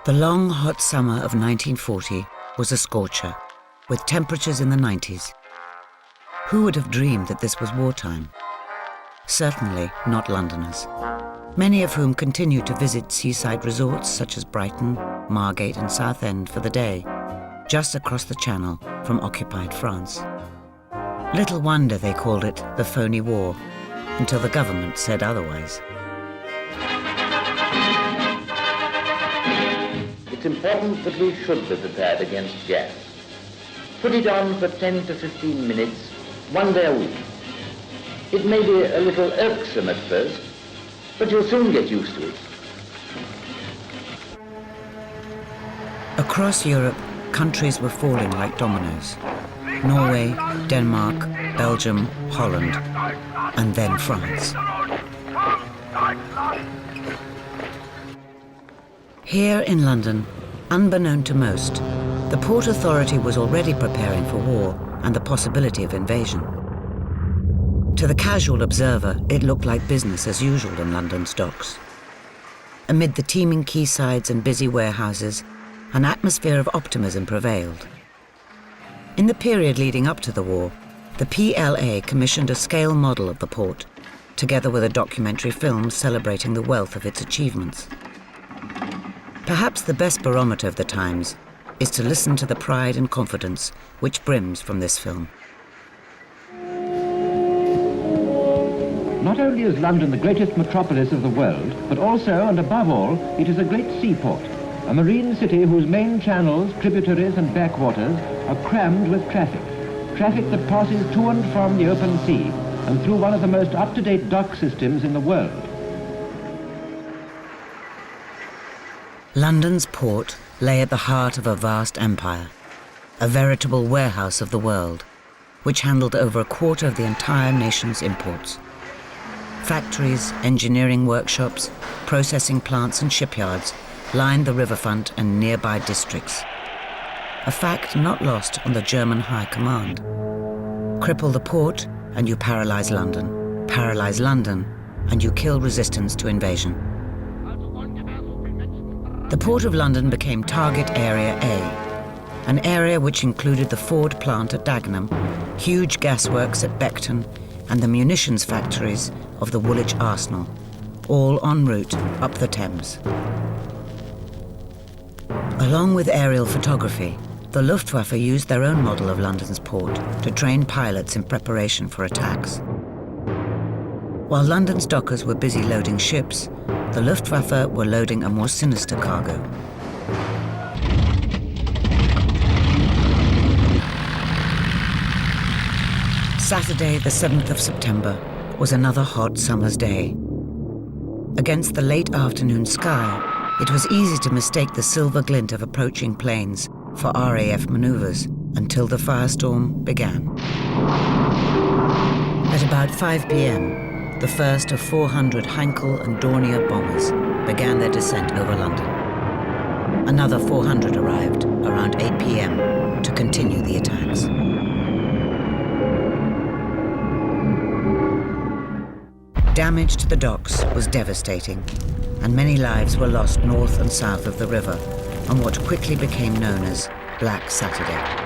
The long, hot summer of 1940 was a scorcher, with temperatures in the 90s. Who would have dreamed that this was wartime? Certainly not Londoners, many of whom continued to visit seaside resorts such as Brighton, Margate and Southend for the day, just across the Channel from occupied France. Little wonder they called it the phony war, until the government said otherwise. It's important that we should be prepared against gas. Put it on for 10 to 15 minutes, one day a week. It may be a little irksome at first, but you'll soon get used to it. Across Europe, countries were falling like dominoes. Norway, Denmark, Belgium, Holland, and then France. Here in London, unbeknown to most, the Port Authority was already preparing for war and the possibility of invasion. To the casual observer, it looked like business as usual in London's docks. Amid the teeming quaysides and busy warehouses, an atmosphere of optimism prevailed. In the period leading up to the war, the PLA commissioned a scale model of the port, together with a documentary film celebrating the wealth of its achievements. Perhaps the best barometer of the times is to listen to the pride and confidence which brims from this film. Not only is London the greatest metropolis of the world, but also, and above all, it is a great seaport, a marine city whose main channels, tributaries and backwaters are crammed with traffic that passes to and from the open sea and through one of the most up-to-date dock systems in the world. London's port lay at the heart of a vast empire, a veritable warehouse of the world, which handled over a quarter of the entire nation's imports. Factories, engineering workshops, processing plants and shipyards lined the riverfront and nearby districts. A fact not lost on the German High Command. Cripple the port and you paralyze London. Paralyze London and you kill resistance to invasion. The Port of London became Target Area A, an area which included the Ford plant at Dagenham, huge gasworks at Beckton, and the munitions factories of the Woolwich Arsenal, all en route up the Thames. Along with aerial photography, the Luftwaffe used their own model of London's port to train pilots in preparation for attacks. While London's dockers were busy loading ships, the Luftwaffe were loading a more sinister cargo. Saturday, the 7th of September, was another hot summer's day. Against the late afternoon sky, it was easy to mistake the silver glint of approaching planes for RAF maneuvers until the firestorm began. At about 5 p.m., the first of 400 Heinkel and Dornier bombers began their descent over London. Another 400 arrived around 8 p.m. to continue the attacks. Damage to the docks was devastating, and many lives were lost north and south of the river on what quickly became known as Black Saturday.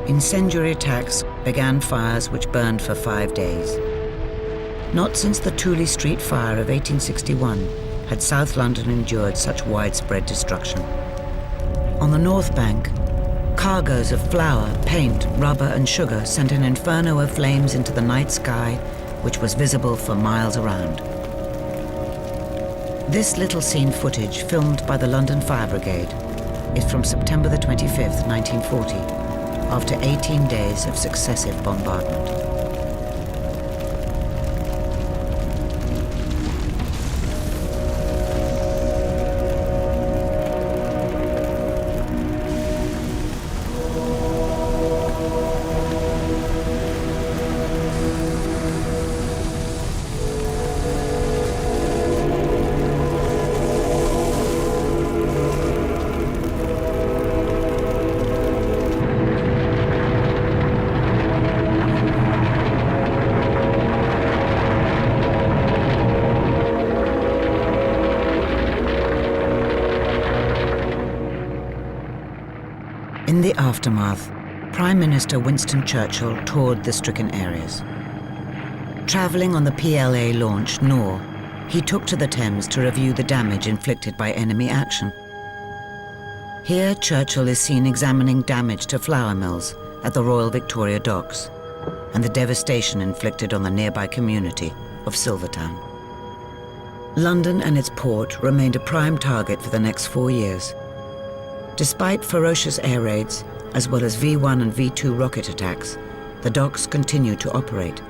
Incendiary attacks began fires which burned for 5 days. Not since the Tooley Street fire of 1861 had South London endured such widespread destruction. On the North Bank, cargoes of flour, paint, rubber and sugar sent an inferno of flames into the night sky which was visible for miles around. This little scene footage, filmed by the London Fire Brigade, is from September the 25th, 1940, after 18 days of successive bombardment. In the aftermath, Prime Minister Winston Churchill toured the stricken areas. Travelling on the PLA launch Nor, he took to the Thames to review the damage inflicted by enemy action. Here, Churchill is seen examining damage to flour mills at the Royal Victoria Docks and the devastation inflicted on the nearby community of Silvertown. London and its port remained a prime target for the next 4 years. Despite ferocious air raids, as well as V-1 and V-2 rocket attacks, the docks continued to operate.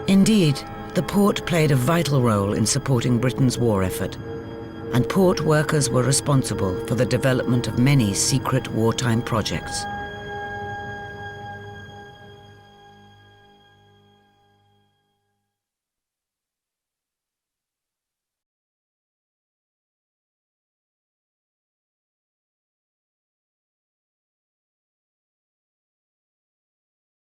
Indeed, the port played a vital role in supporting Britain's war effort, and port workers were responsible for the development of many secret wartime projects.